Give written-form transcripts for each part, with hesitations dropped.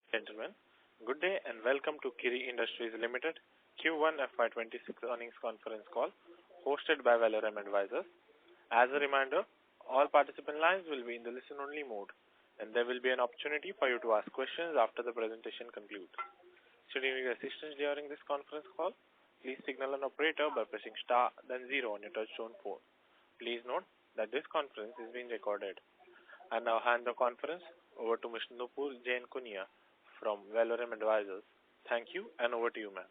Gentlemen, good day and welcome to Kiri Industries Limited Q1 FY26 earnings conference call hosted by Valorem Advisors. As a reminder, all participant lines will be in the listen-only mode and there will be an opportunity for you to ask questions after the presentation concludes. Should you need assistance during this conference call, please signal an operator by pressing star then 0 on your touchtone phone. Please note that this conference is being recorded. I now hand the conference over to Mr. Nupur Jain Kunia from Valorem Advisors. Thank you and over to you, ma'am.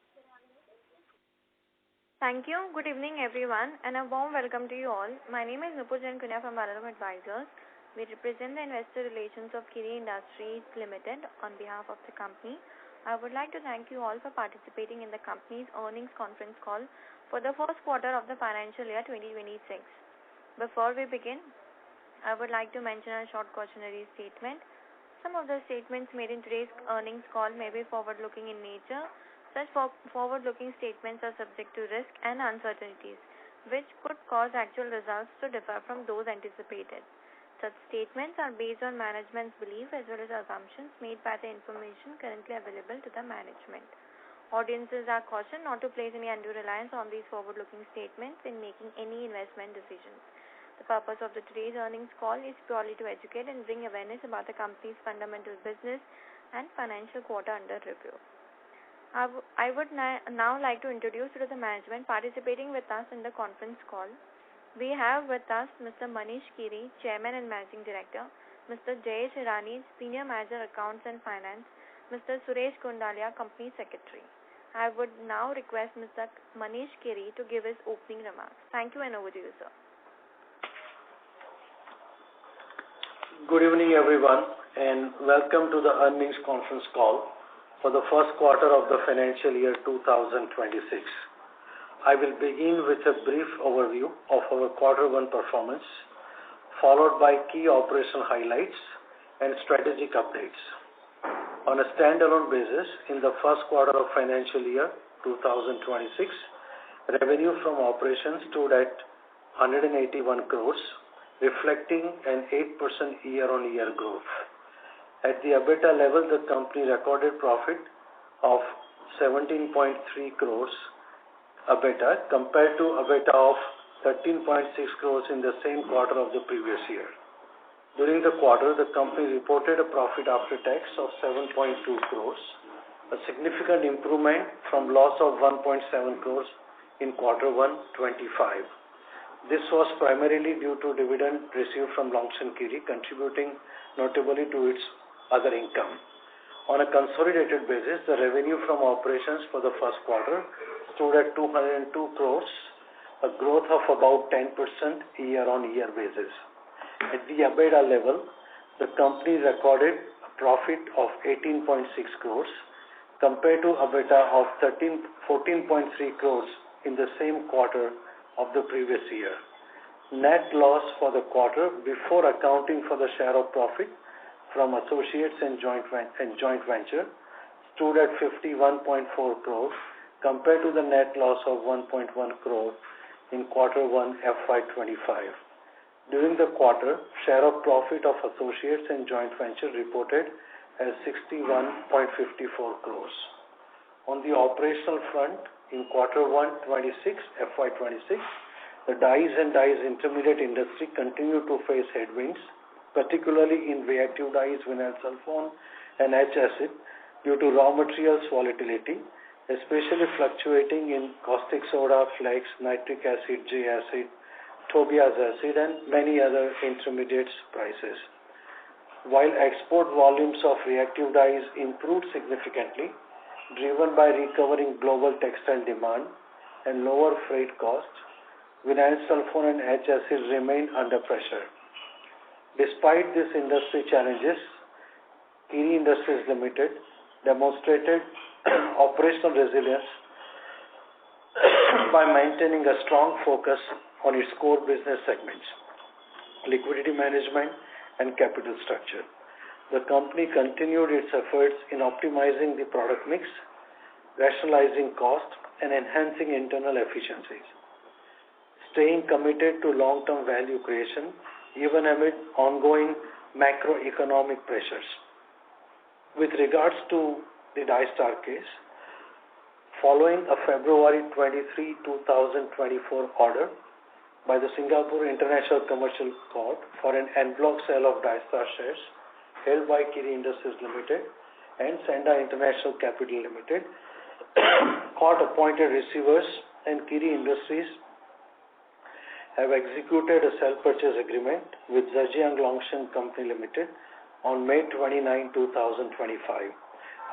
Thank you. Good evening, everyone, and a warm welcome to you all. My name is Nupur Jain Kunia from Valorem Advisors. We represent the investor relations of Kiri Industries Limited on behalf of the company. I would like to thank you all for participating in the company's earnings conference call for the first quarter of the financial year 2026. Before we begin, I would like to mention a short cautionary statement. Some of the statements made in today's earnings call may be forward-looking in nature. Such forward-looking statements are subject to risk and uncertainties, which could cause actual results to differ from those anticipated. Such statements are based on management's belief as well as assumptions made by the information currently available to the management. Audiences are cautioned not to place any undue reliance on these forward-looking statements in making any investment decisions. The purpose of today's earnings call is purely to educate and bring awareness about the company's fundamental business and financial quarter under review. I would now like to introduce you to the management participating with us in the conference call. We have with us Mr. Manish Kiri, Chairman and Managing Director, Mr. Jayesh Hirani, Senior Manager Accounts and Finance, Mr. Suresh Kundalia, Company Secretary. I would now request Mr. Manish Kiri to give his opening remarks. Thank you and over to you, sir. Good evening, everyone, and welcome to the earnings conference call for the first quarter of the financial year 2026. I will begin with a brief overview of our quarter one performance, followed by key operational highlights and strategic updates. On a standalone basis, in the first quarter of financial year 2026, revenue from operations stood at 181 crores, reflecting an 8% year-on-year growth. At the EBITDA level, the company recorded profit of 17.3 crores EBITDA compared to EBITDA of 13.6 crores in the same quarter of the previous year. During the quarter, the company reported a profit after tax of 7.2 crores, a significant improvement from loss of 1.7 crores in quarter 1 25. This was primarily due to dividend received from Longshan Kiri, contributing notably to its other income. On a consolidated basis, the revenue from operations for the first quarter stood at 202 crores, a growth of about 10% year-on-year basis. At the EBITDA level, the company recorded a profit of 18.6 crores compared to EBITDA of 14.3 crores in the same quarter of the previous year. Net loss for the quarter before accounting for the share of profit from associates and joint venture stood at 51.4 crores compared to the net loss of 1.1 crore in quarter 1 FY25. During the quarter, share of profit of associates and joint venture reported as 61.54 crores. On the operational front, in quarter 1 26 FY26, the dyes and dyes intermediate industry continued to face headwinds, particularly in reactive dyes, vinyl sulfone and H acid, due to raw materials volatility, especially fluctuating in caustic soda, flakes, nitric acid, J acid, Tobias acid, and many other intermediates prices. While export volumes of reactive dyes improved significantly, driven by recovering global textile demand and lower freight costs, vinyl sulfone and H acid remained under pressure. Despite these industry challenges, Kiri Industries Limited demonstrated operational resilience by maintaining a strong focus on its core business segments, liquidity management and capital structure. The company continued its efforts in optimizing the product mix, rationalizing cost, and enhancing internal efficiencies, staying committed to long-term value creation even amid ongoing macroeconomic pressures. with regards to the Dystar case, following a February 23, 2024 order by the Singapore International Commercial Court for an en bloc sale of Dystar shares held by Kiri Industries Limited and Senda International Capital Limited, court-appointed receivers and Kiri Industries have executed a sale purchase agreement with Zhejiang Longshan Company Limited on May 29, 2025.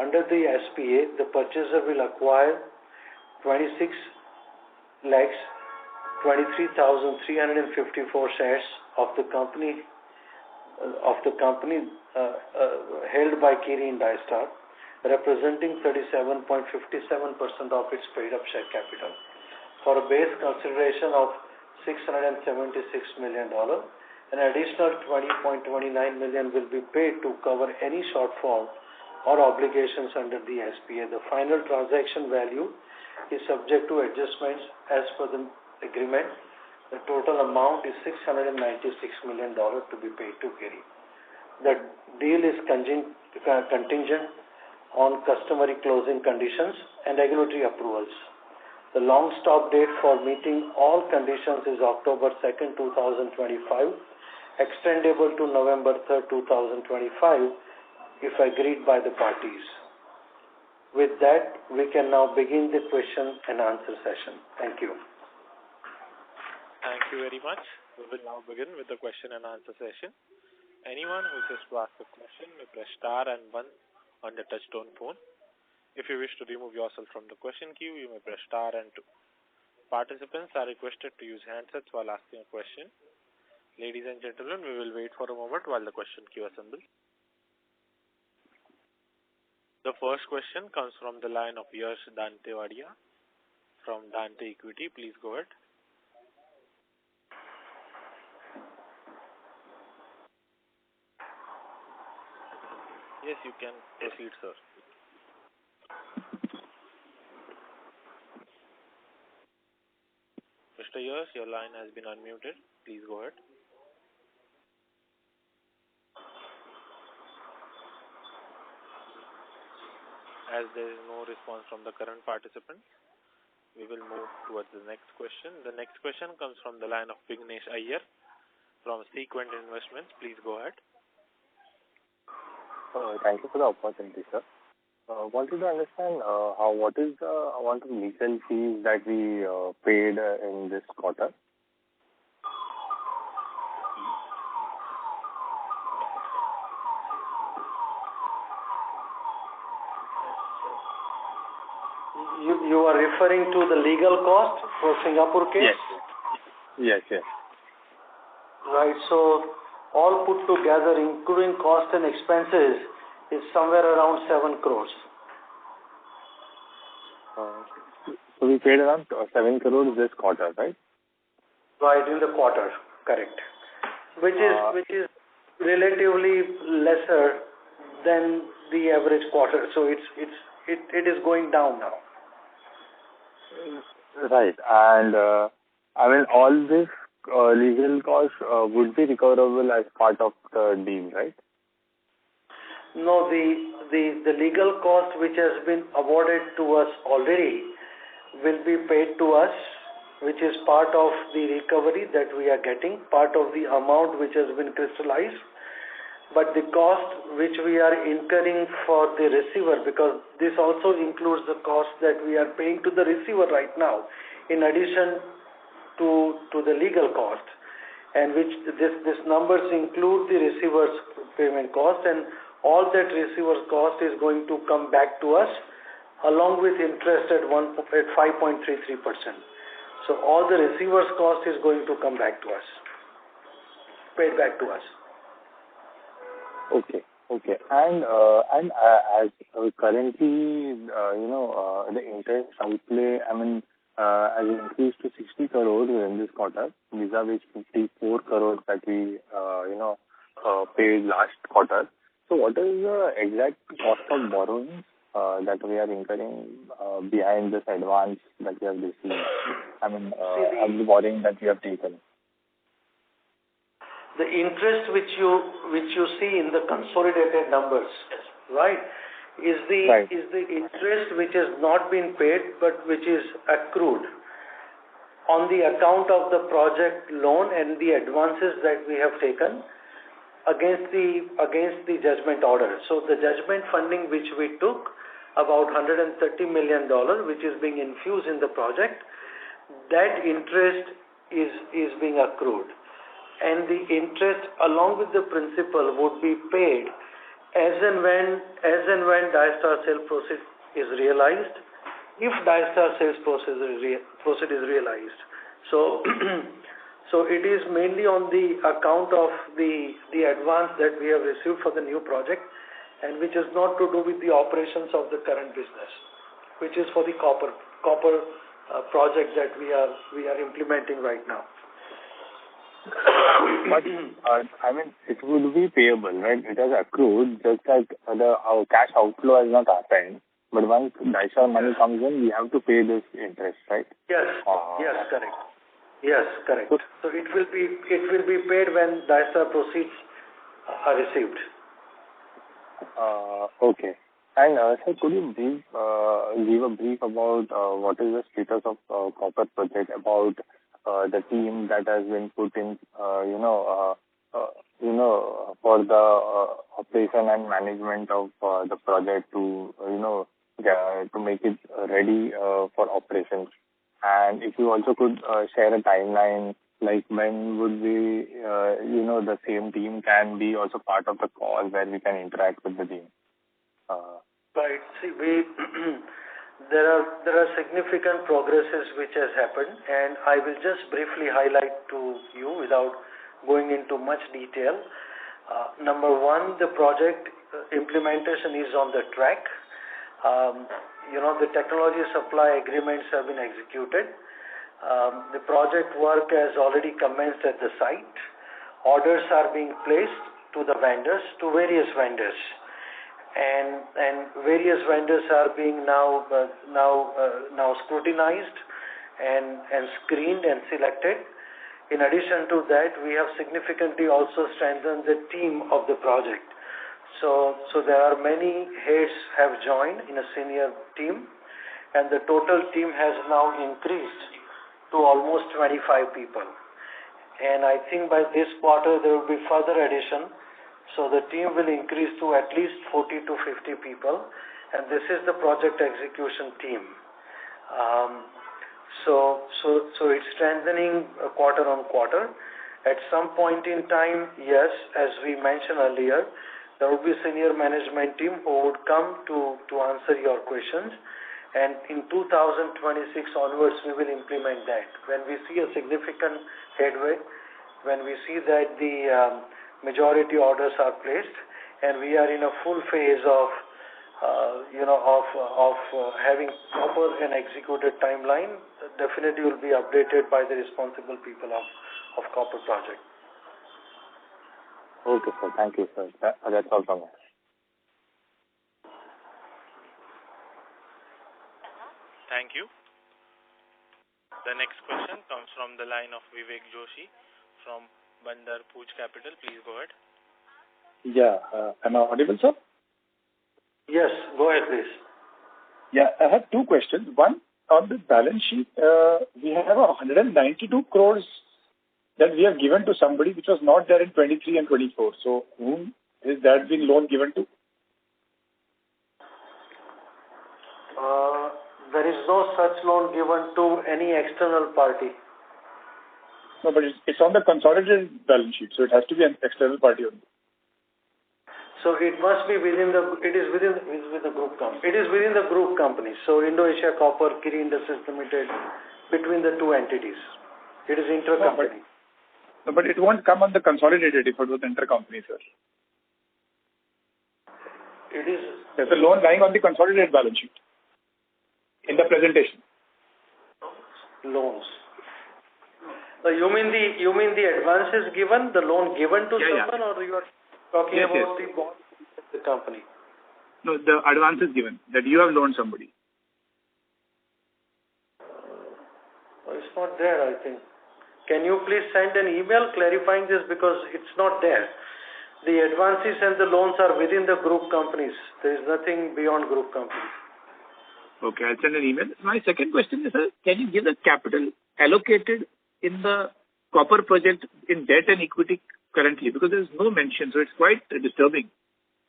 Under the SPA, the purchaser will acquire 26,23,354 shares of the company held by Kiri in Dystar, representing 37.57% of its paid-up share capital, for a base consideration of $676 million. An additional $20.29 million will be paid to cover any shortfall or obligations under the SPA. The final transaction value is subject to adjustments as per the agreement. The total amount is $696 million to be paid to Kiri. The deal is contingent on customary closing conditions and regulatory approvals. The long stop date for meeting all conditions is October 2nd, 2025, extendable to November 3rd, 2025, if agreed by the parties. With that, we can now begin the question and answer session. Thank you. Thank you very much. We will now begin with the question and answer session. Anyone who wishes to ask a question may press star and 1 on the touchtone phone. If you wish to remove yourself from the question queue, you may press star and 2. Participants are requested to use handsets while asking a question. Ladies and gentlemen, we will wait for a moment while the question queue assembles. The first question comes from the line of Yash Dantewadia from Dante Equity. Please go ahead. Yes, you can proceed, sir. Mr. Yash, your line has been unmuted. Please go ahead. As there is no response from the current participant, we will move towards the next question. The next question comes from the line of Vignesh Iyer from Sequent Investments. Please go ahead. Thank you for the opportunity, sir. Wanted to understand what is the amount of legal fees that we paid in this quarter? You are referring to the legal cost for Singapore case? Yes. Right. So all put together, including cost and expenses, is somewhere around 7 crores. So we paid around 7 crores this quarter, right? Right, in the quarter, correct. Which is relatively lesser than the average quarter. So it is going down now. Right, and all this legal costs would be recoverable as part of the deal, right? No, the legal cost which has been awarded to us already will be paid to us, which is part of the recovery that we are getting, part of the amount which has been crystallized. But the cost which we are incurring for the receiver, because this also includes the cost that we are paying to the receiver right now, in addition to the legal cost, and which this numbers include the receiver's payment cost, and all that receiver's cost is going to come back to us along with interest at 5.33%. So all the receiver's cost is going to come back to us, paid back to us. Okay. And as currently, the interest outlay, has increased to 60 crores in this quarter, vis-a-vis 54 crores that we, paid last quarter. So what is the exact cost of borrowing that we are incurring behind this advance that we have received? Of the borrowing that we have taken. The interest which you see in the consolidated numbers, right, is Right. the interest which has not been paid but which is accrued on the account of the project loan and the advances that we have taken against the judgment order. So the judgment funding which we took, about $130 million, which is being infused in the project, that interest is being accrued. And the interest along with the principal would be paid as and when Diastar sale proceed is realized, if Diastar sales proceed is realized. So so it is mainly on the account of the advance that we have received for the new project, and which is not to do with the operations of the current business, which is for the copper project that we are implementing right now. But I mean, it would be payable, right? It has accrued, just like our cash outflow has not happened. But once Daisha money comes in, we have to pay this interest, right? Yes. Yes, correct. Yes, correct. So it will be paid when Daisha proceeds are received. Okay. And sir, could you give a brief about what is the status of copper project, about the team that has been put in, for the operation and management of the project to make it ready for operations. And if you also could share a timeline, like when would we, the same team can be also part of the call where we can interact with the team. Right. See, there are significant progresses which has happened, and I will just briefly highlight to you without going into much detail. Number one, the project implementation is on the track. The technology supply agreements have been executed. The project work has already commenced at the site. Orders are being placed to the vendors, to various vendors. And various vendors are being now scrutinized and screened and selected. In addition to that, we have significantly also strengthened the team of the project. So there are many heads have joined in a senior team, and the total team has now increased to almost 25 people. And I think by this quarter there will be further addition. So the team will increase to at least 40 to 50 people, and this is the project execution team. So it's strengthening quarter on quarter. At some point in time, yes, as we mentioned earlier, there will be a senior management team who would come to answer your questions, and in 2026 onwards we will implement that. When we see a significant headway, when we see that the majority orders are placed, and we are in a full phase of having proper and executed timeline, definitely will be updated by the responsible people of copper project. Okay, sir. Thank you, sir. That's all from me. Thank you. The next question comes from the line of Vivek Joshi from Bandar Pooj Capital. Please go ahead. Yeah. Am I audible, sir? Yes, go ahead, please. Yeah, I have two questions. One, on the balance sheet, we have 192 crores that we have given to somebody which was not there in 23 and 24. So, whom is that been loan given to? There is no such loan given to any external party. No, but it's on the consolidated balance sheet, so it has to be an external party only. So it must be within the group company. It is within the group company. So Indo-Asia Copper, Kiri Industries Limited, between the two entities. It is intercompany. No, but it won't come on the consolidated if it was intercompany, sir. It is. There's a loan lying on the consolidated balance sheet in the presentation. Loans. You mean the advances given, the loan given to someone, or you are talking about the bond of the company? No, the advances given, that you have loaned somebody. It's not there, I think. Can you please send an email clarifying this, because it's not there. The advances and the loans are within the group companies. There is nothing beyond group companies. Okay, I'll send an email. My second question is, sir, can you give the capital allocated in the copper project in debt and equity currently? Because there is no mention, so it's quite disturbing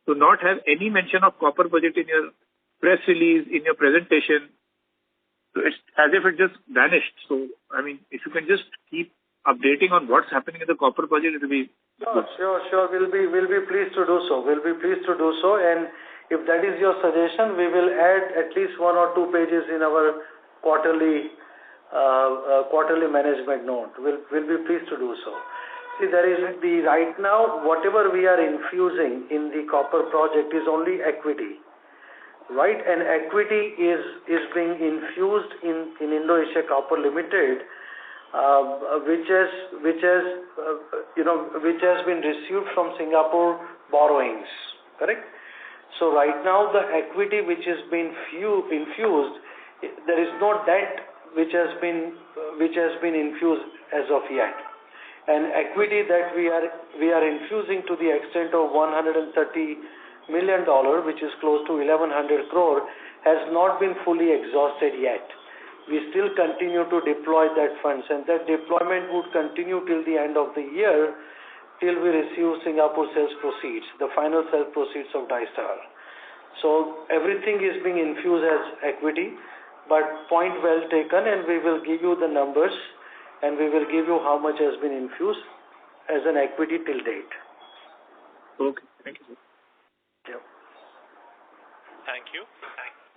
to not have any mention of copper project in your press release, in your presentation. So it's as if it just vanished. So, I mean, if you can just keep updating on what's happening in the copper project, it will be good. Sure. We'll be pleased to do so. And if that is your suggestion, we will add at least 1 or 2 pages in our quarterly management note. We'll be pleased to do so. See, there is right now, whatever we are infusing in the copper project is only equity, right? And equity is being infused in Indo-Asia Copper Limited, which has been received from Singapore borrowings, correct? So right now the equity which has been infused, there is no debt which has been infused as of yet. And equity that we are infusing to the extent of $130 million, which is close to 1,100 crore, has not been fully exhausted yet. We still continue to deploy that funds, and that deployment would continue till the end of the year, till we receive Singapore sales proceeds, the final sales proceeds of Dystar. So everything is being infused as equity, but point well taken, and we will give you the numbers, and we will give you how much has been infused as an equity till date. Okay, thank you, sir. Yeah. Thank you.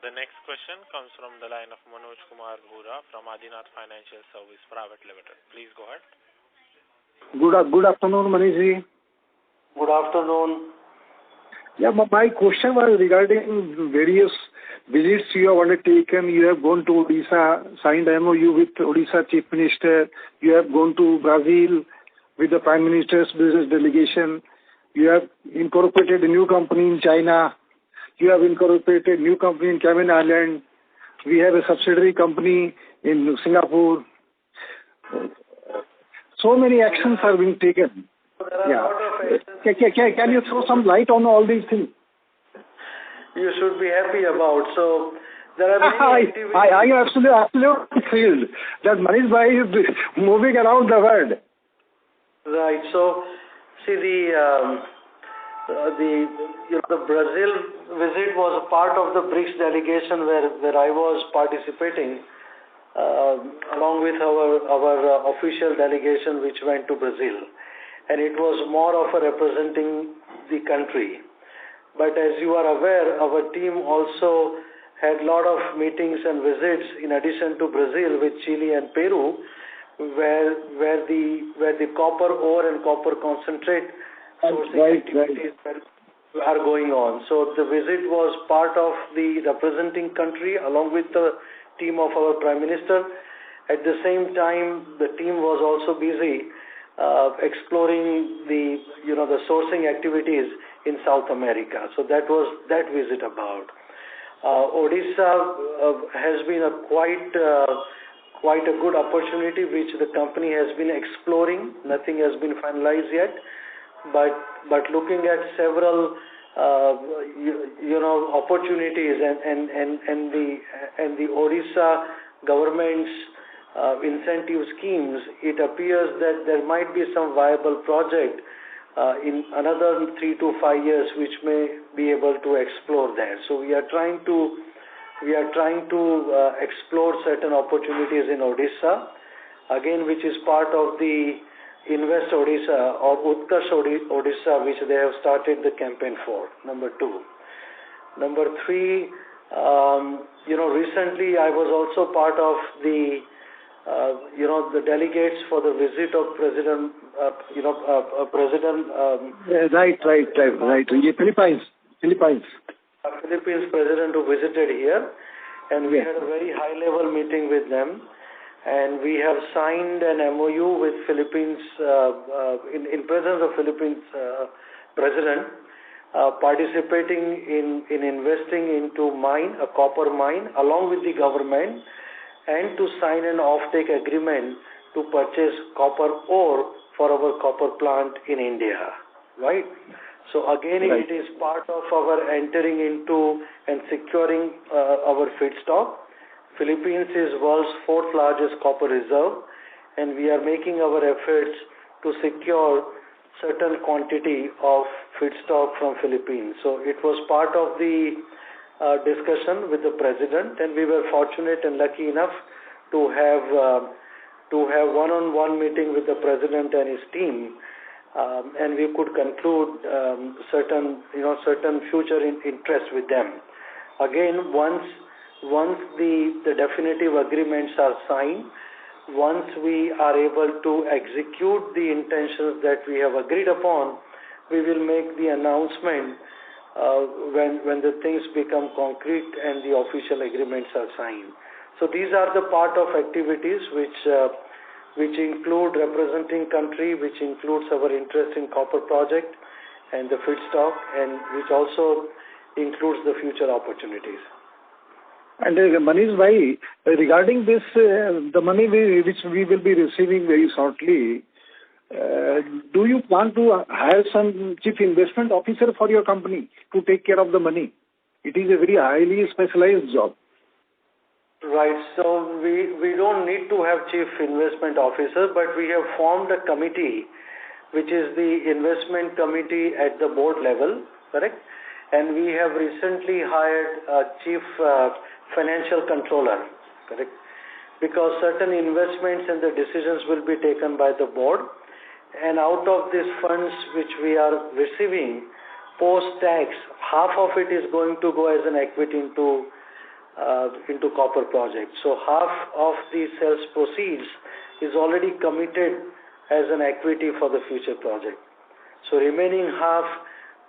The next question comes from the line of Manoj Kumar Bhura from Adinath Financial Service Private Limited. Please go ahead. Good afternoon, Manishji. Good afternoon. Yeah, my question was regarding various visits you have undertaken. You have gone to Odisha, signed MOU with Odisha Chief Minister. You have gone to Brazil with the Prime Minister's business delegation. You have incorporated a new company in China. You have incorporated a new company in Cayman Island. We have a subsidiary company in Singapore. So many actions are being taken. Yeah. Can you throw some light on all these things? You should be happy about. So there are many activities. I am absolutely thrilled that Manish Bhai is moving around the world. Right. So see the Brazil visit was a part of the BRICS delegation where I was participating along with our official delegation which went to Brazil, and it was more of a representing the country. But as you are aware, our team also had a lot of meetings and visits in addition to Brazil with Chile and Peru, where the copper ore and copper concentrate sourcing activities are going on. So the visit was part of the representing country along with the team of our Prime Minister. At the same time, the team was also busy exploring the sourcing activities in South America. So that was that visit about. Odisha has been a quite a good opportunity which the company has been exploring. Nothing has been finalized yet, but looking at several opportunities and the Odisha government's incentive schemes, it appears that there might be some viable project in another 3 to 5 years which may be able to explore there. So we are trying to explore certain opportunities in Odisha, again, which is part of the Invest Odisha or Utkarsh Odisha, which they have started the campaign for, number 2. Number 3, recently I was also part of the delegates for the visit of President. Right. Philippines. Philippines president who visited here, and we had a very high-level meeting with them, and we have signed an MOU with Philippines in presence of Philippines president, participating in investing into a copper mine along with the government, and to sign an off-take agreement to purchase copper ore for our copper plant in India, right? So again, it is part of our entering into and securing our feedstock. Philippines is world's fourth largest copper reserve, and we are making our efforts to secure certain quantity of feedstock from Philippines. So it was part of the discussion with the president, and we were fortunate and lucky enough to have one-on-one meeting with the president and his team, and we could conclude certain future interests with them. Again, once the definitive agreements are signed, once we are able to execute the intentions that we have agreed upon, we will make the announcement when the things become concrete and the official agreements are signed. So these are the part of activities which include representing country, which includes our interest in copper project and the feedstock, and which also includes the future opportunities. And Manish bhai, regarding this, the money which we will be receiving very shortly, do you plan to hire some chief investment officer for your company to take care of the money? It is a very highly specialized job. Right. So we don't need to have chief investment officer, but we have formed a committee, which is the investment committee at the board level, correct? And we have recently hired a chief financial controller, correct? Because certain investments and the decisions will be taken by the board, and out of these funds which we are receiving post-tax, half of it is going to go as an equity into copper project. So half of the sales proceeds is already committed as an equity for the future project. So remaining half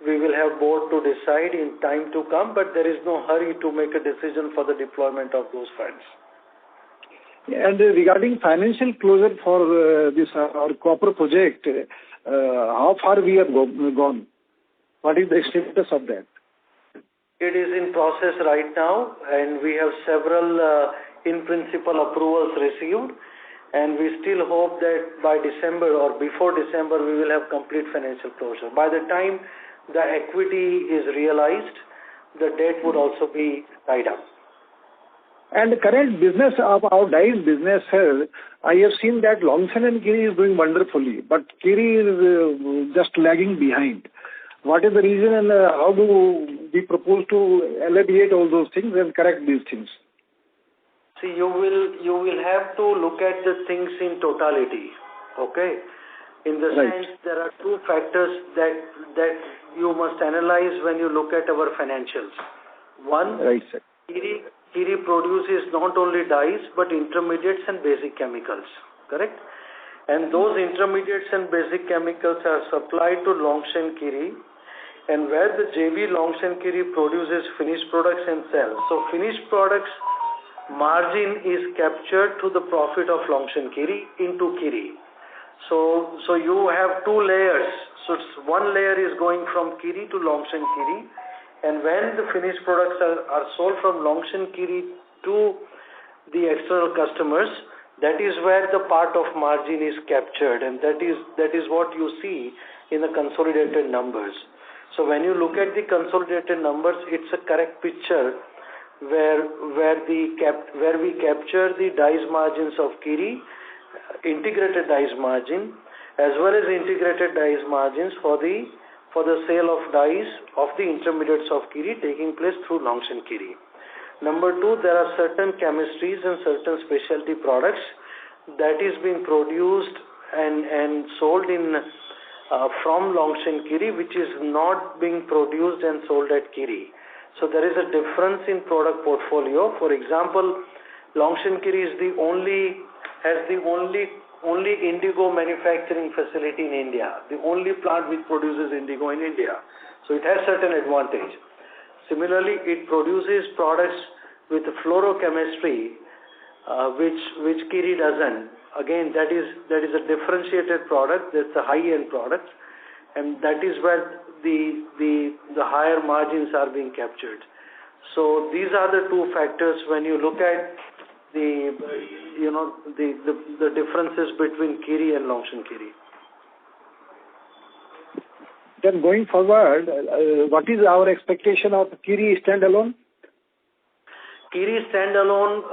we will have board to decide in time to come, but there is no hurry to make a decision for the deployment of those funds. And regarding financial closure for this our copper project, how far we have gone? What is the status of that? It is in process right now, and we have several in-principle approvals received, and we still hope that by December or before December we will have complete financial closure. By the time the equity is realized, the debt would also be tied up. And the current business of our dyes business, I have seen that Longshan and Kiri is doing wonderfully, but Kiri is just lagging behind. What is the reason, and how do we propose to alleviate all those things and correct these things? See, you will have to look at the things in totality, okay? In the sense, there are two factors that you must analyze when you look at our financials. One, sir. Kiri produces not only dyes but intermediates and basic chemicals, correct? And those intermediates and basic chemicals are supplied to Longshan Kiri, and where the JV Longshan Kiri produces finished products and sells. So finished products margin is captured to the profit of Longshan Kiri into Kiri. So you have two layers. So one layer is going from Kiri to Longshan Kiri, and when the finished products are sold from Longshan Kiri to the external customers, that is where the part of margin is captured, and that is what you see in the consolidated numbers. So when you look at the consolidated numbers, it's a correct picture where we capture the dyes margins of Kiri, integrated dyes margin, as well as integrated dyes margins for the sale of dyes of the intermediates of Kiri taking place through Longshan Kiri. Number two, there are certain chemistries and certain specialty products that is being produced and sold from Longshan Kiri, which is not being produced and sold at Kiri. So there is a difference in product portfolio. For example, Longshan Kiri has the only indigo manufacturing facility in India, the only plant which produces indigo in India. So it has certain advantage. Similarly, it produces products with fluorochemistry, which Kiri doesn't. Again, that is a differentiated product. That's a high-end product, and that is where the higher margins are being captured. So these are the two factors when you look at the differences between Kiri and Longshan Kiri. then going forward, what is our expectation of Kiri standalone? Kiri standalone,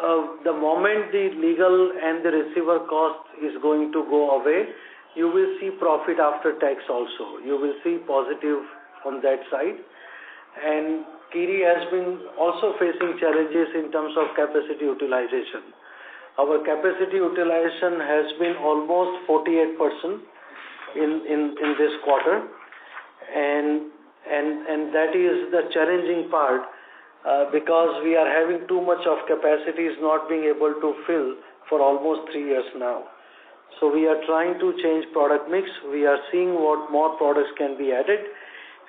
the moment the legal and the receiver cost is going to go away, you will see profit after tax also. You will see positive on that side. And Kiri has been also facing challenges in terms of capacity utilization. Our capacity utilization has been almost 48% in this quarter, and that is the challenging part. Because we are having too much of capacity is not being able to fill for almost 3 years now. So we are trying to change product mix. We are seeing what more products can be added,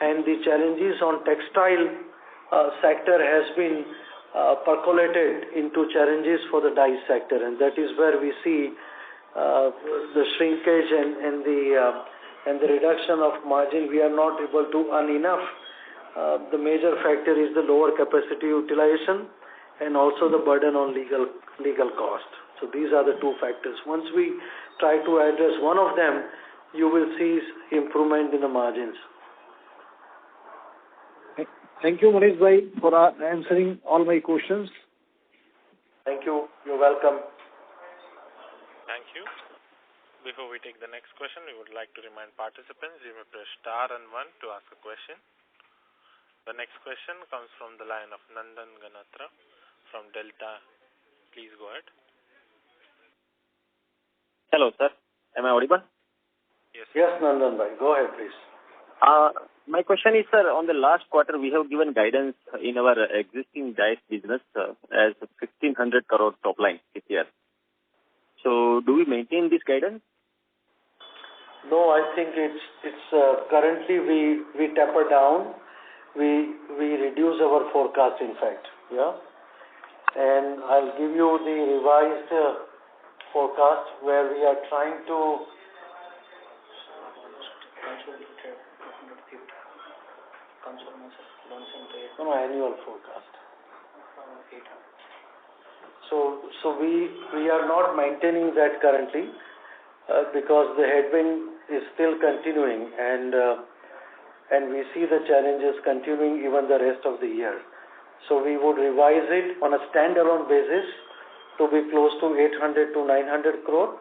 and the challenges on textile sector has been percolated into challenges for the dye sector, and that is where we see the shrinkage and the reduction of margin. We are not able to earn enough. The major factor is the lower capacity utilization and also the burden on legal cost. So these are the two factors. Once we try to address one of them, you will see improvement in the margins. Thank you, Manish bhai, for answering all my questions. Thank you. You're welcome. Thank you. Before we take the next question, we would like to remind participants you may press star and 1 to ask a question. The next question comes from the line of Nandan Ganatra from Delta. Please go ahead. Hello, sir. Am I audible? Yes, Nandan bhai. Go ahead, please. My question is, sir, on the last quarter, we have given guidance in our existing dyes business as 1,500 crore top line this year. So, do we maintain this guidance? No, I think it's currently we taper down. We reduce our forecast, in fact. Yeah. And I'll give you the revised forecast where we are trying to annual forecast. So we are not maintaining that currently because the headwind is still continuing, and we see the challenges continuing even the rest of the year. So we would revise it on a standalone basis to be close to 800 to 900 crore,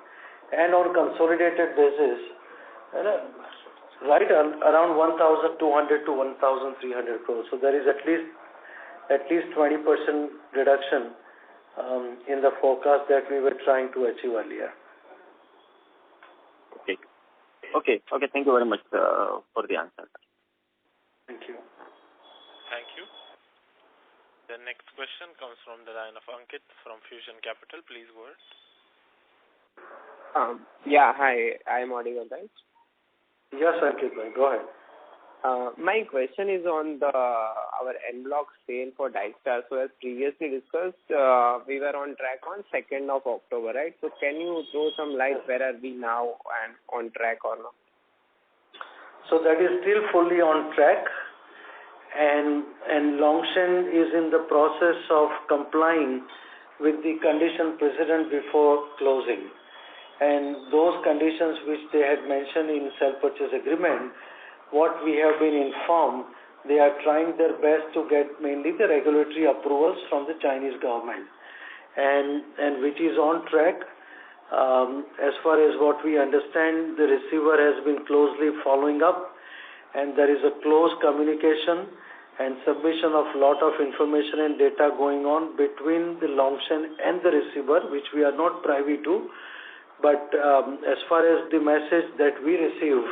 and on consolidated basis, right around 1,200 to 1,300 crore. So there is at least 20% reduction in the forecast that we were trying to achieve earlier. Okay. Thank you very much for the answer. Thank you. Thank you. The next question comes from the line of Ankit from Fusion Capital. Please go ahead. Yeah, hi. I am audible, right? Yes, Ankit, go ahead. My question is on our en bloc sale for Dystar. So as previously discussed, we were on track on 2nd of October, right? So can you throw some light where are we now and on track or not? So that is still fully on track, and Longshan is in the process of complying with the condition precedent before closing. And those conditions which they had mentioned in sale purchase agreement, what we have been informed, they are trying their best to get mainly the regulatory approvals from the Chinese government, and which is on track. As far as what we understand, the receiver has been closely following up, and there is a close communication and submission of lot of information and data going on between the Longshan and the receiver, which we are not privy to. But as far as the message that we receive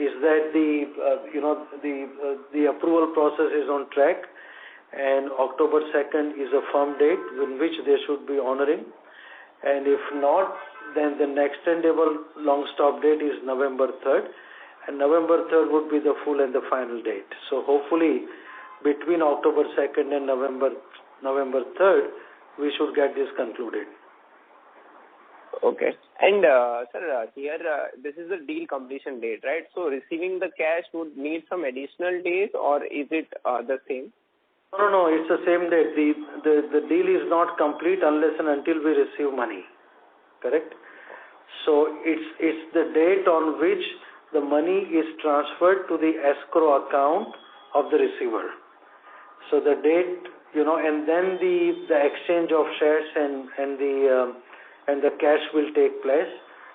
is that the approval process is on track, and October 2nd is a firm date in which they should be honoring. And if not, then the next extendable long stop date is November 3rd, and November 3rd would be the full and the final date. So hopefully between October 2nd and November 3rd, we should get this concluded. Okay. And sir, here this is the deal completion date, right? So receiving the cash would need some additional days, or is it the same? No, it's the same date. The deal is not complete unless and until we receive money. Correct? So it's the date on which the money is transferred to the escrow account of the receiver. So the date, and then the exchange of shares and the cash will take place.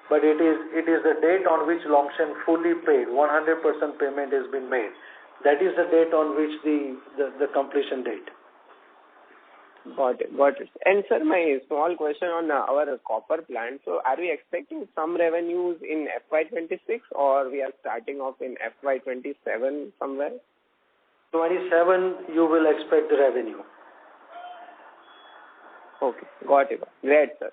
But it is the date on which Longshan fully paid, 100% payment has been made. That is the date on which the completion date. Got it. And sir, my small question on our copper plant. So are we expecting some revenues in FY26 or we are starting off in FY27 somewhere? 27, you will expect the revenue. Okay, got it. Great, sir.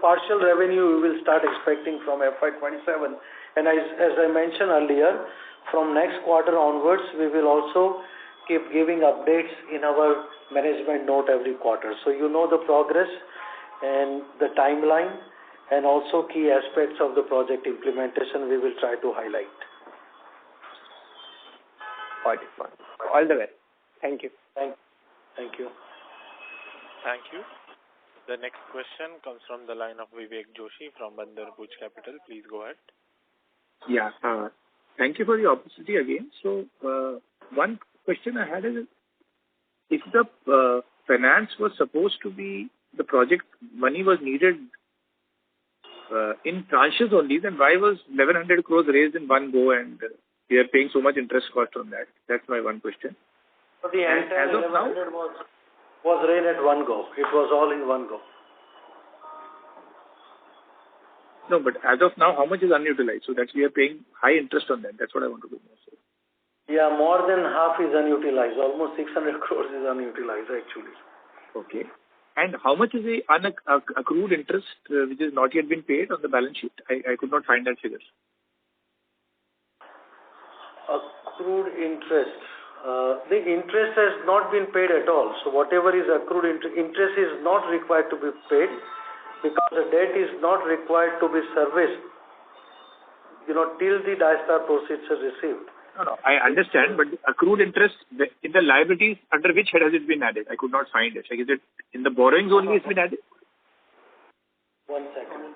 Partial revenue we will start expecting from FY27. And as I mentioned earlier, from next quarter onwards, we will also keep giving updates in our management note every quarter. So you know the progress and the timeline and also key aspects of the project implementation we will try to highlight. Got it. All the best. Thank you. Thank you. Thank you. The next question comes from the line of Vivek Joshi from Bandar Bhuj Capital. Please go ahead. Yeah. Thank you for the opportunity again. So, one question I had is, if the finance was supposed to be, the project money was needed in tranches only, then why was 1,100 crores raised in one go and we are paying so much interest cost on that? That's my one question. So the entire 1,100 was raised at one go. It was all in one go. No, but as of now, how much is unutilized? So that we are paying high interest on that. That's what I want to do. Yeah, more than half is unutilized. Almost 600 crores is unutilized actually. Okay. And how much is the accrued interest which has not yet been paid on the balance sheet? I could not find that figure. Accrued interest. The interest has not been paid at all. So whatever is accrued interest is not required to be paid because the debt is not required to be serviced, till the Dystar proceeds are received. No, I understand, but accrued interest in the liabilities, under which head has it been added? I could not find it. Like, is it in the borrowings only it's been added? 1 second.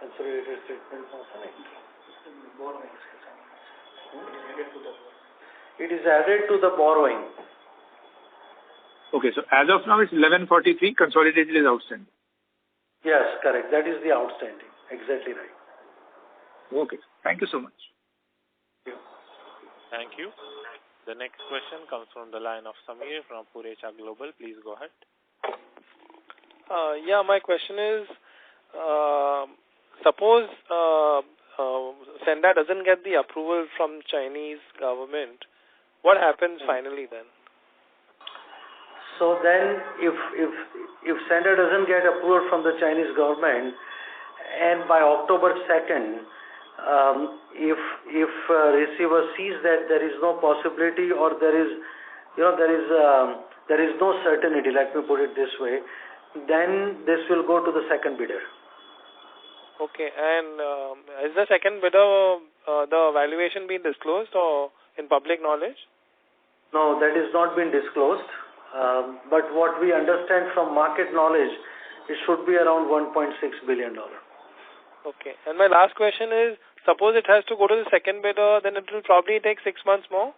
Consolidated statement borrowings. It is added to the borrowing. Okay, so as of now it's 1143, consolidated is outstanding. Yes, correct. That is the outstanding. Exactly right. Okay, thank you so much. Thank you. The next question comes from the line of Samir from Purecha Global. Please go ahead. My question is, suppose Senda doesn't get the approval from Chinese government, what happens finally then? So then, if Senda doesn't get approval from the Chinese government, and by October 2nd, if receiver sees that there is no possibility or there is no certainty, let me put it this way, then this will go to the second bidder. Okay, and is the second bidder the valuation being disclosed or in public knowledge? No, that is not been disclosed. But what we understand from market knowledge, it should be around $1.6 billion. Okay. And my last question is, suppose it has to go to the second bidder, then it will probably take 6 months more?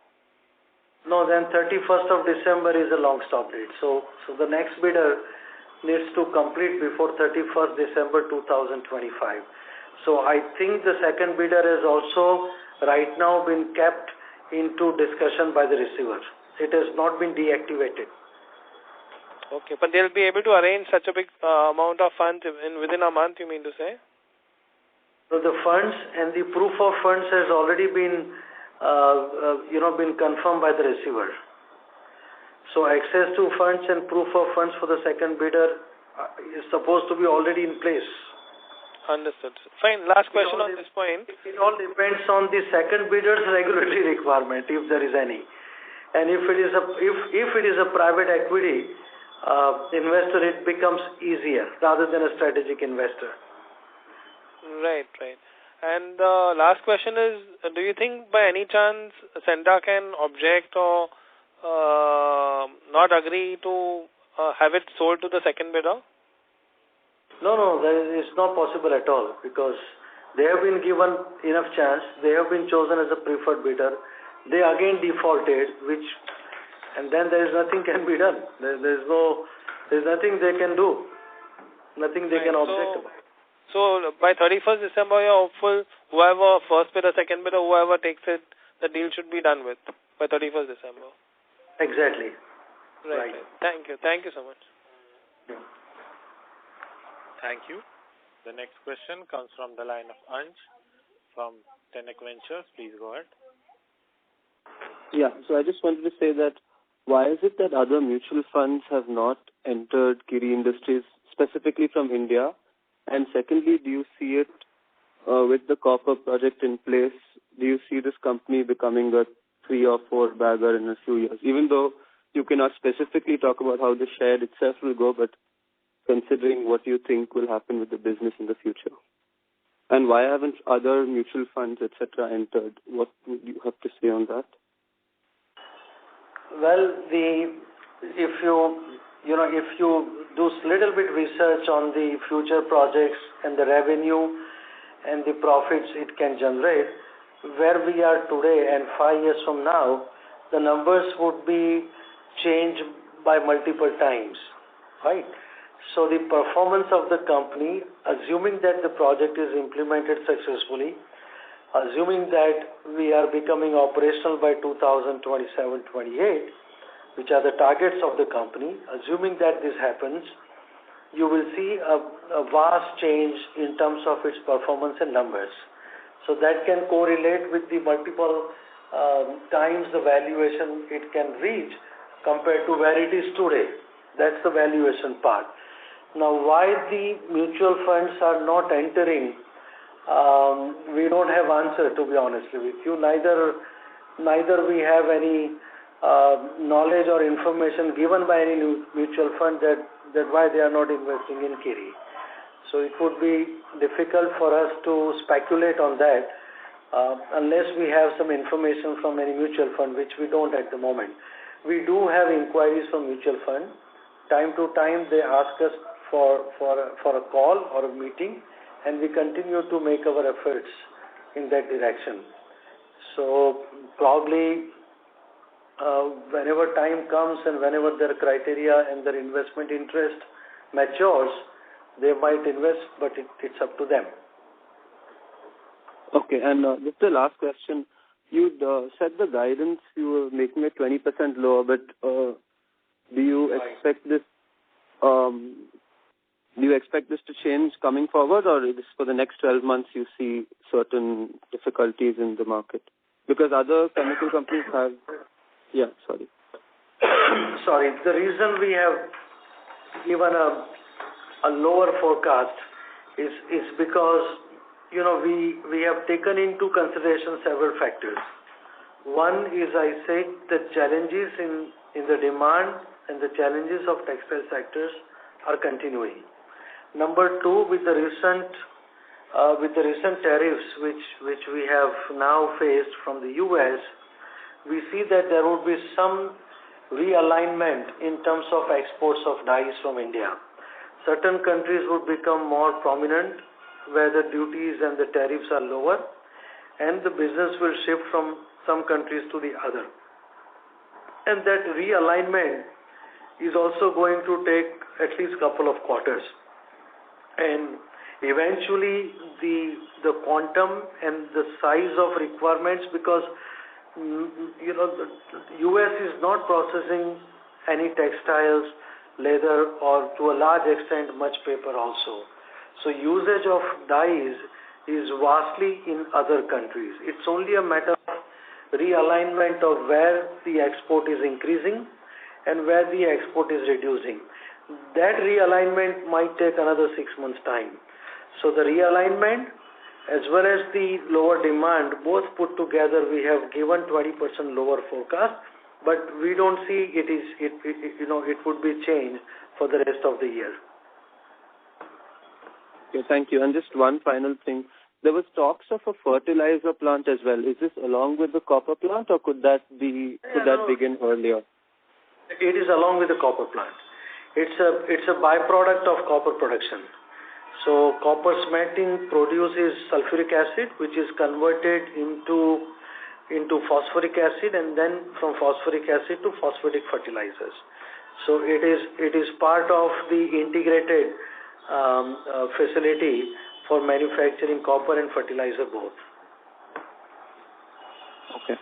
No, then 31st of December is a long stop date. So the next bidder needs to complete before 31st December 2025. So I think the second bidder has also right now been kept into discussion by the receiver. It has not been deactivated. Okay, but they'll be able to arrange such a big amount of funds within a month, you mean to say? So the funds and the proof of funds has already been, been confirmed by the receiver. So access to funds and proof of funds for the second bidder is supposed to be already in place. Understood. Fine. Last question on this point. It all depends on the second bidder's regulatory requirement, if there is any. And if it is a private equity investor, it becomes easier rather than a strategic investor. Right. And the last question is, do you think by any chance Senda can object or not agree to have it sold to the second bidder? No, it's not possible at all, because they have been given enough chance. They have been chosen as a preferred bidder. They again defaulted, and then there is nothing can be done. There's nothing they can do. Nothing they can object about. So by 31st December, you're hopeful whoever first bidder, second bidder, whoever takes it, the deal should be done with by 31st December. Exactly. Right. Thank you. Thank you so much. Yeah. Thank you. The next question comes from the line of Anj from Tenek Ventures. Please go ahead. Yeah, so I just wanted to say that why is it that other mutual funds have not entered Kiri Industries, specifically from India? And secondly, do you see it with the copper project in place, do you see this company becoming a 3 or 4 bagger in a few years? Even though you cannot specifically talk about how the share itself will go, but considering what you think will happen with the business in the future. And why haven't other mutual funds, etc., entered? What would you have to say on that? Well, if you do little bit research on the future projects and the revenue and the profits it can generate, where we are today and 5 years from now, the numbers would be changed by multiple times, right? So the performance of the company, assuming that the project is implemented successfully, assuming that we are becoming operational by 2027-28, which are the targets of the company, assuming that this happens, you will see a vast change in terms of its performance and numbers. So that can correlate with the multiple times the valuation it can reach compared to where it is today. That's the valuation part. Now, why the mutual funds are not entering, we don't have answer, to be honest with you. Neither we have any knowledge or information given by any mutual fund that why they are not investing in Kiri. So it would be difficult for us to speculate on that unless we have some information from any mutual fund, which we don't at the moment. We do have inquiries from mutual fund. Time to time they ask us for a call or a meeting, and we continue to make our efforts in that direction. So probably whenever time comes and whenever their criteria and their investment interest matures, they might invest, but it's up to them. Okay, and just the last question. You said the guidance you were making it 20% lower, but do you expect this? Do you expect this to change coming forward, or is this for the next 12 months you see certain difficulties in the market? Because other chemical companies have... Yeah, sorry. Sorry, the reason we have given a lower forecast is because, we have taken into consideration several factors. One is, I said, the challenges in the demand and the challenges of textile sectors are continuing. Number two, with the recent tariffs which we have now faced from the US, we see that there would be some realignment in terms of exports of dyes from India. Certain countries would become more prominent where the duties and the tariffs are lower, and the business will shift from some countries to the other. And that realignment is also going to take at least a couple of quarters. And eventually the quantum and the size of requirements, because the US is not processing any textiles, leather, or to a large extent much paper also. So usage of dyes is vastly in other countries. It's only a matter of realignment of where the export is increasing and where the export is reducing. That realignment might take another 6 months' time. So the realignment as well as the lower demand, both put together, we have given 20% lower forecast, but we don't see it would be changed for the rest of the year. Okay, thank you. And just one final thing. there was talks of a fertilizer plant as well. Is this along with the copper plant, or could that begin earlier? It is along with the copper plant. It's a byproduct of copper production. So copper smelting produces sulfuric acid, which is converted into phosphoric acid, and then from phosphoric acid to phosphatic fertilizers. So it is part of the integrated facility for manufacturing copper and fertilizer both. Okay.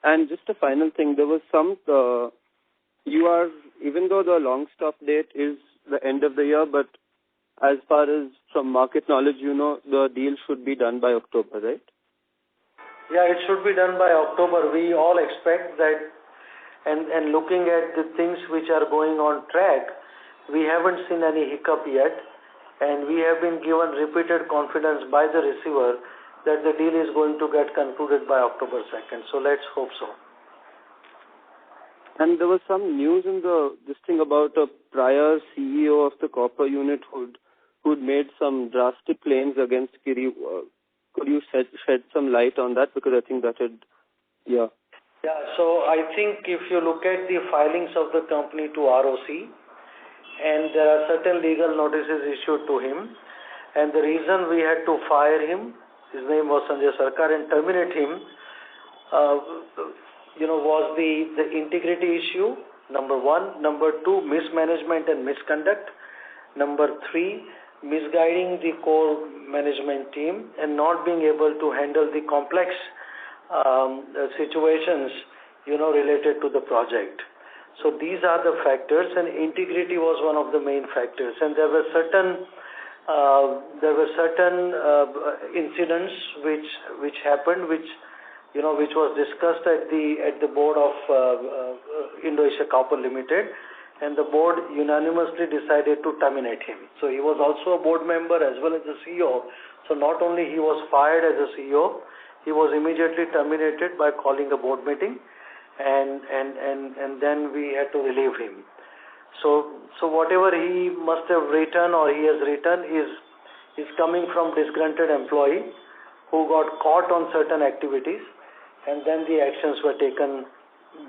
And just a final thing, there was some, even though the long stop date is the end of the year, but as far as from market knowledge, the deal should be done by October, right? Yeah, it should be done by October. We all expect that, and looking at the things which are going on track, we haven't seen any hiccup yet, and we have been given repeated confidence by the receiver that the deal is going to get concluded by October 2nd. So let's hope so. And there was some news in this thing about a prior CEO of the copper unit who'd made some drastic claims against Kiri. Could you shed some light on that? Because I think that Yeah, so I think if you look at the filings of the company to ROC, and there are certain legal notices issued to him, and the reason we had to fire him, his name was Sanjay Sarkar, and terminate him, was the integrity issue, number one. Number two, mismanagement and misconduct. Number three, misguiding the core management team and not being able to handle the complex situations, related to the project. So these are the factors, and integrity was one of the main factors. And there were certain incidents which happened, which was discussed at the board of Indo-Asia Copper Limited, and the board unanimously decided to terminate him. So he was also a board member as well as the CEO. So not only he was fired as a CEO, he was immediately terminated by calling a board meeting, and then we had to relieve him. So whatever he must have written or he has written is coming from disgruntled employee who got caught on certain activities, and then the actions were taken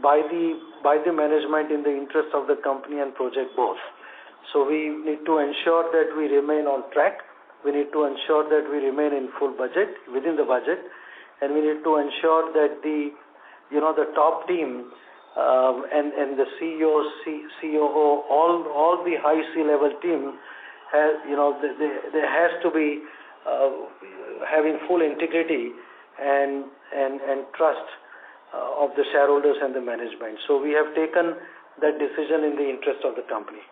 by the management in the interest of the company and project both. So we need to ensure that we remain on track. We need to ensure that we remain in full budget, within the budget, and we need to ensure that the top team and the CEO, COO, all the high C-level team has, there has to be having full integrity and trust of the shareholders and the management. So we have taken that decision in the interest of the company.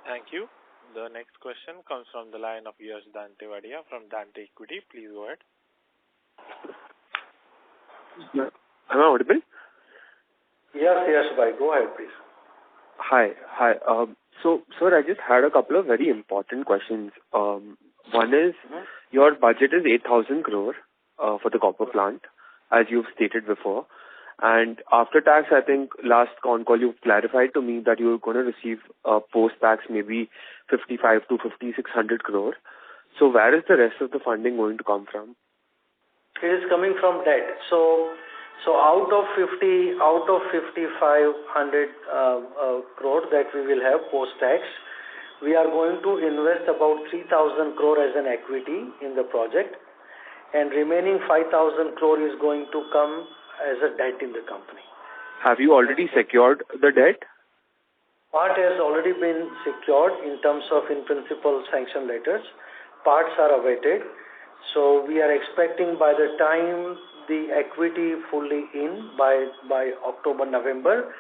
Thank you. The next question comes from the line of Yash Dantewadia from Dante Equity. Please go ahead. Am I audible? Yes, bhai. Go ahead, please. Hi. So, sir, I just had a couple of very important questions. One is, your budget is 8,000 crore for the copper plant, as you've stated before. And after tax, I think last con call you clarified to me that you were going to receive post-tax maybe 55 to 5,600 crore. So where is the rest of the funding going to come from? It is coming from debt. So out of 5,500 crore that we will have post-tax, we are going to invest about 3,000 crore as an equity in the project, and remaining 5,000 crore is going to come as a debt in the company. Have you already secured the debt? Part has already been secured in terms of in principle sanction letters. Parts are awaited. So we are expecting by the time the equity fully in by October, November,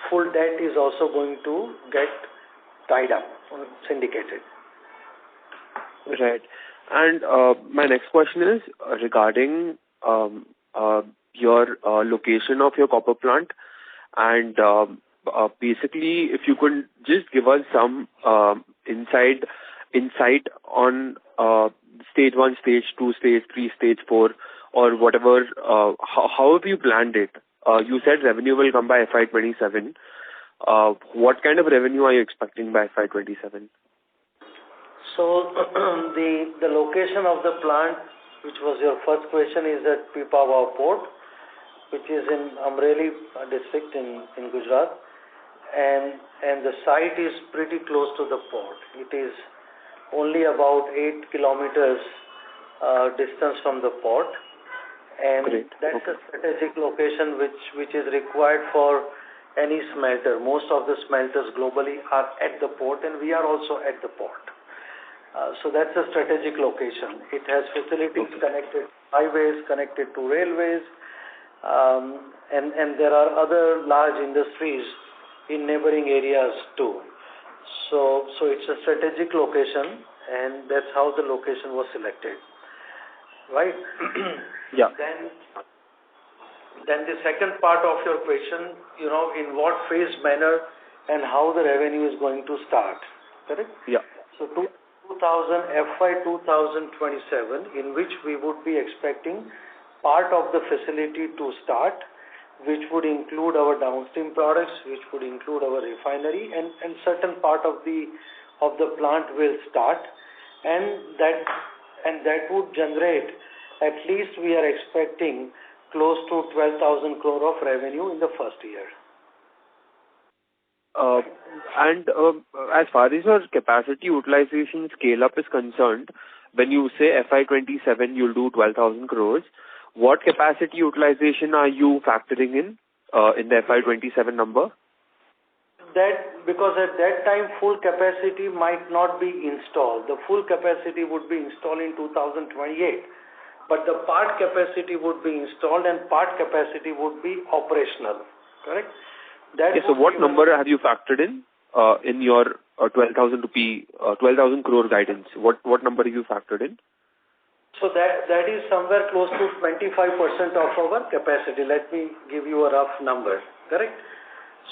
full debt is also going to get tied up, syndicated. Right. And my next question is regarding your location of your copper plant, and basically if you could just give us some insight on stage 1, stage 2, stage 3, stage 4, or whatever. How have you planned it? You said revenue will come by FY27. What kind of revenue are you expecting by FY27? So the location of the plant, which was your first question, is at Pipavav Port, which is in Amreli district in Gujarat, and the site is pretty close to the port. It is only about 8 kilometers distance from the port, and Great. that's a strategic location which is required for any smelter. Most of the smelters globally are at the port, and we are also at the port. So that's a strategic location. It has facilities connected to highways, connected to railways, and there are other large industries in neighboring areas too. So it's a strategic location, and that's how the location was selected. Right? Yeah. Then the second part of your question, in what phase manner and how the revenue is going to start. Correct? Yeah. So FY 2027, in which we would be expecting part of the facility to start, which would include our downstream products, which would include our refinery, and certain part of the plant will start, and that would generate, at least we are expecting, close to 12,000 crore of revenue in the first year. As far as your capacity utilization scale up is concerned, when you say FY 27 you'll do 12,000 crores, what capacity utilization are you factoring in the FY 27 number? That because at that time full capacity might not be installed. The full capacity would be installed in 2028, but the part capacity would be installed and part capacity would be operational. Correct? So what number have you factored in your 12,000 crore guidance? What number have you factored in? So that is somewhere close to 25% of our capacity. Let me give you a rough number. Correct?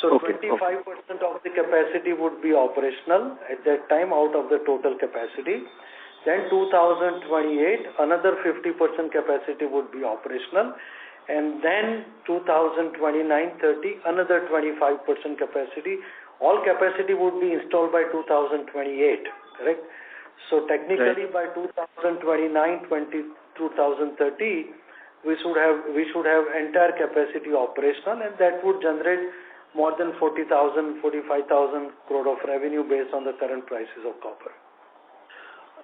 So 25% of the capacity would be operational at that time out of the total capacity. Then 2028, another 50% capacity would be operational. And then 2029-30, another 25% capacity. All capacity would be installed by 2028, correct? So technically by 2029-2030, we should have entire capacity operational, and that would generate more than 40,000, 45,000 crore of revenue based on the current prices of copper.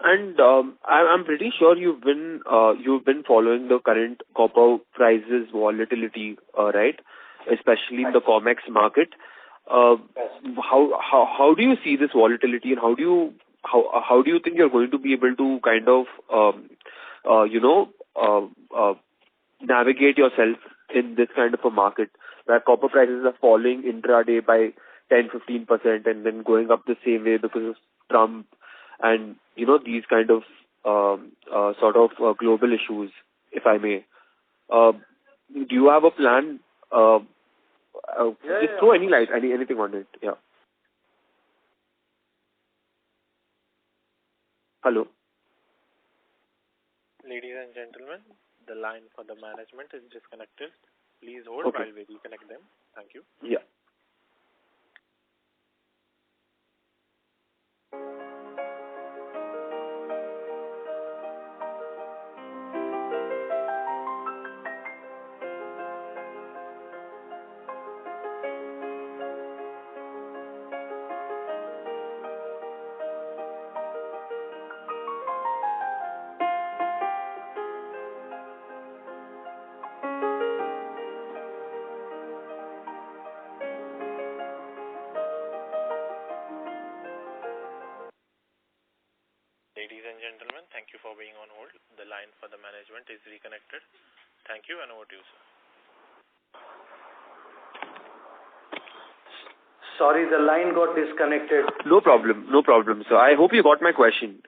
And I'm pretty sure you've been following the current copper prices volatility, right? Especially in the COMEX market. How do you see this volatility, and how do you think you're going to be able to kind of navigate yourself in this kind of a market where copper prices are falling intraday by 10-15% and then going up the same way because of Trump and these kind of global issues, if I may. Do you have a plan? Just throw any light, anything on it. Yeah. Hello. Ladies and gentlemen, the line for the management is disconnected. Please hold while we reconnect them. Thank you. Yeah. Ladies and gentlemen, thank you for being on hold. The line for the management is reconnected. Thank you, and over to you, sir. Sorry, the line got disconnected. No problem. So I hope you got my question.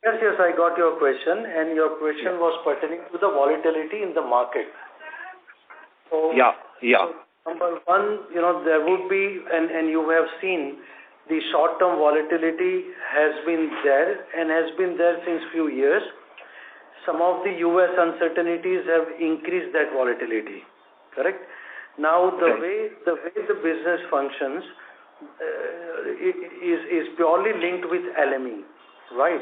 Yes, I got your question, and your question was pertaining to the volatility in the market. So, So, number one, there would be, and you have seen, the short-term volatility has been there and has been there since few years. Some of the U.S. uncertainties have increased that volatility. Correct? Now, the way the business functions is purely linked with LME. right?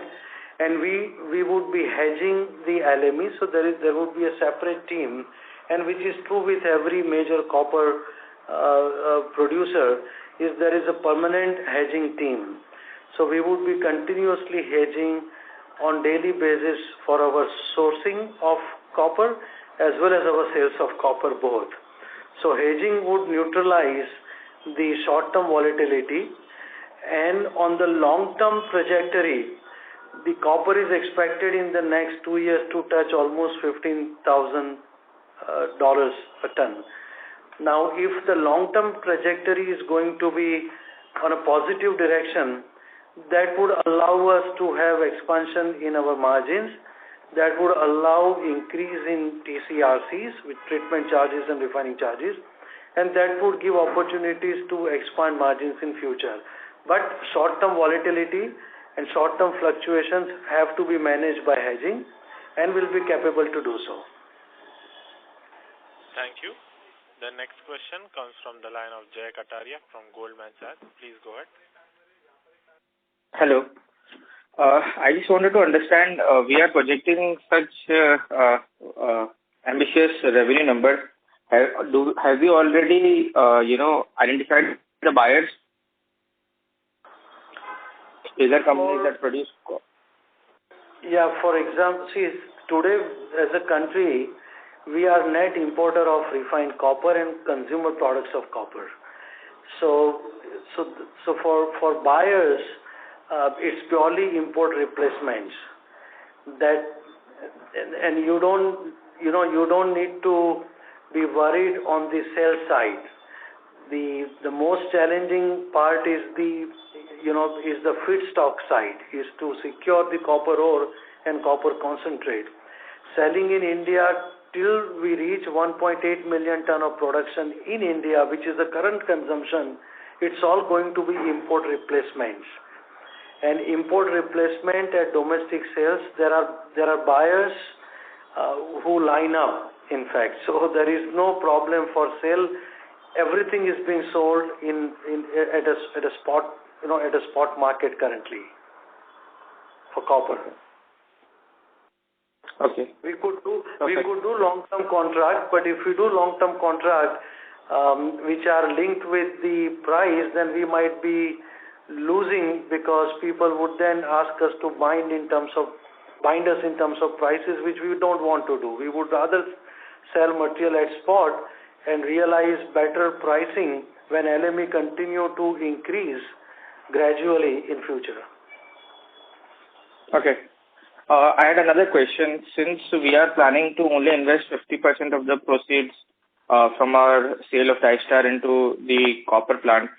And we would be hedging the LME, so there would be a separate team, and which is true with every major copper producer, is there is a permanent hedging team. So we would be continuously hedging on daily basis for our sourcing of copper as well as our sales of copper both. So hedging would neutralize the short-term volatility, and on the long-term trajectory, the copper is expected in the next 2 years to touch almost $15,000 a ton. Now, if the long-term trajectory is going to be on a positive direction, that would allow us to have expansion in our margins, that would allow increase in TCRCs with treatment charges and refining charges, and that would give opportunities to expand margins in future. But short-term volatility and short-term fluctuations have to be managed by hedging, and will be capable to do so. Thank you. The next question comes from the line of Jay Kataria from Goldman Sachs. Please go ahead. Hello. I just wanted to understand, we are projecting such ambitious revenue numbers. Have you already, identified the buyers? Is there companies that produce? Yeah, for example, see, today as a country, we are net importer of refined copper and consumer products of copper. So for buyers, it's purely import replacements. And you don't need to be worried on the sell side. The most challenging part is the feedstock side, is to secure the copper ore and copper concentrate. Selling in India till we reach 1.8 million ton of production in India, which is the current consumption, it's all going to be import replacements. And import replacement at domestic sales, there are buyers who line up, in fact. So there is no problem for sale. Everything is being sold at a spot market currently for copper. Okay. We could do long-term contract, but if we do long-term contract which are linked with the price, then we might be losing, because people would then ask us to bind us in terms of prices, which we don't want to do. We would rather sell material at spot and realize better pricing when LME continue to increase gradually in future. Okay. I had another question. Since we are planning to only invest 50% of the proceeds from our sale of Tristar into the copper plant,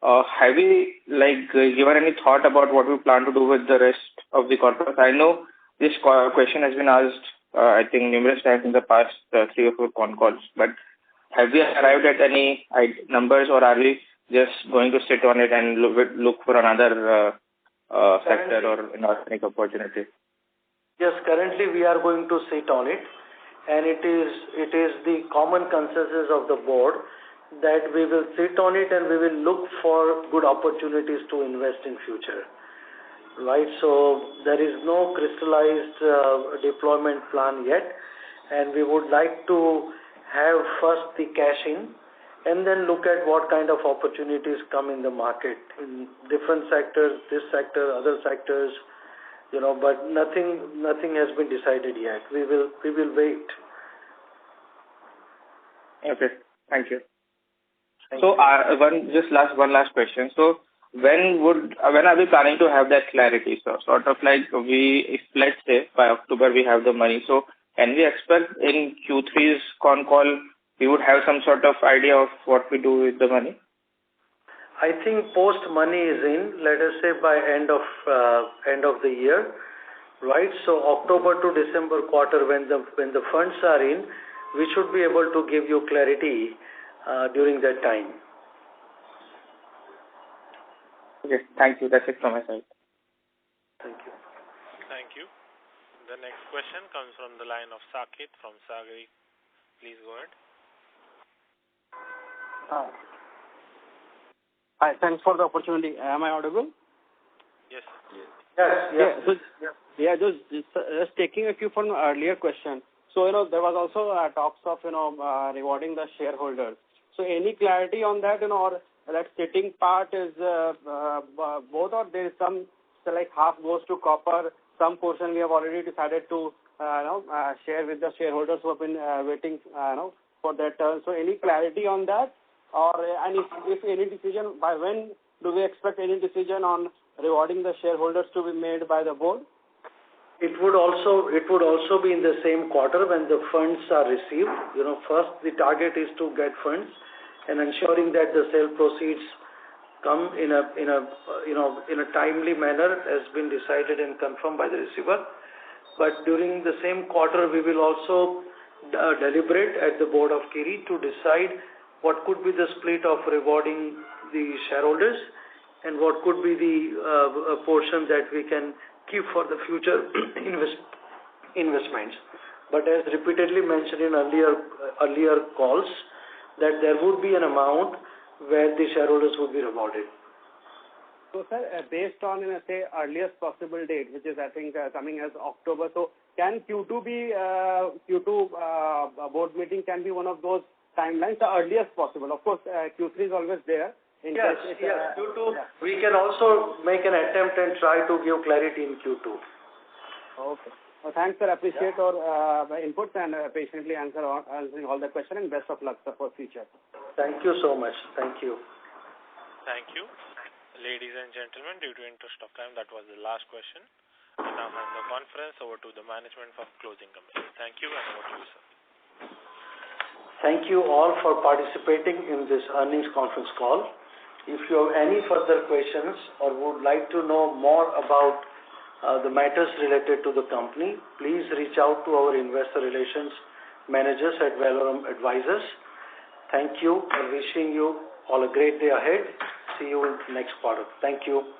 have we given any thought about what we plan to do with the rest of the copper? I know this question has been asked, I think, numerous times in the past 3 or 4 con calls, but have we arrived at any numbers, or are we just going to sit on it and look for another sector or inorganic opportunity? Yes, currently we are going to sit on it, and it is the common consensus of the board that we will sit on it and we will look for good opportunities to invest in future. Right, so there is no crystallized deployment plan yet, and we would like to have first the cash in, and then look at what kind of opportunities come in the market in different sectors, this sector, other sectors, but nothing has been decided yet. We will wait. Okay, thank you. So one last question. So when are we planning to have that clarity? So sort of like if let's say by October we have the money, so can we expect in Q3's con call we would have some sort of idea of what we do with the money? I think post money is in, let us say by end of the year, right? So October to December quarter, when the funds are in, we should be able to give you clarity during that time. Okay, thank you. That's it from my side. Thank you. Thank you. The next question comes from the line of Sakit from Sagri. Please go ahead. Hi, thanks for the opportunity. Am I audible? Yes. Just taking a cue from an earlier question. So, there was also talks of, rewarding the shareholders. So, any clarity on that, or that sitting part is both, or there is some, like half goes to copper, some portion we have already decided to, share with the shareholders who have been waiting, for that turn. So, any clarity on that, and if any decision, by when do we expect any decision on rewarding the shareholders to be made by the board? It would also be in the same quarter when the funds are received. First the target is to get funds and ensuring that the sale proceeds come in a timely manner has been decided and confirmed by the receiver. But during the same quarter, we will also deliberate at the board of Kiri to decide what could be the split of rewarding the shareholders and what could be the portion that we can keep for the future investments. But as repeatedly mentioned in earlier calls, that there would be an amount where the shareholders would be rewarded. So, sir, based on, say, earliest possible date, which is, I think, coming as October, so can Q2 be, board meeting can be one of those timelines, the earliest possible? Of course, Q3 is always there. Yes, Q2. Yeah. We can also make an attempt and try to give clarity in Q2. Okay. Well, thanks, sir. Appreciate your inputs and patiently answering all the questions, and best of luck, sir, for future. Thank you so much. Thank you. Thank you. Ladies and gentlemen, due to interest of time, that was the last question. I now hand the conference over to the management for closing comments. Thank you, and over to you, sir. Thank you all for participating in this earnings conference call. If you have any further questions or would like to know more about the matters related to the company, please reach out to our investor relations managers at Valorum Advisors. Thank you and wishing you all a great day ahead. See you in next quarter. Thank you.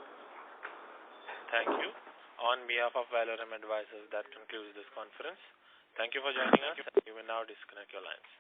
Thank you. On behalf of Valorum Advisors, that concludes this conference. Thank you for joining us. You may now disconnect your lines.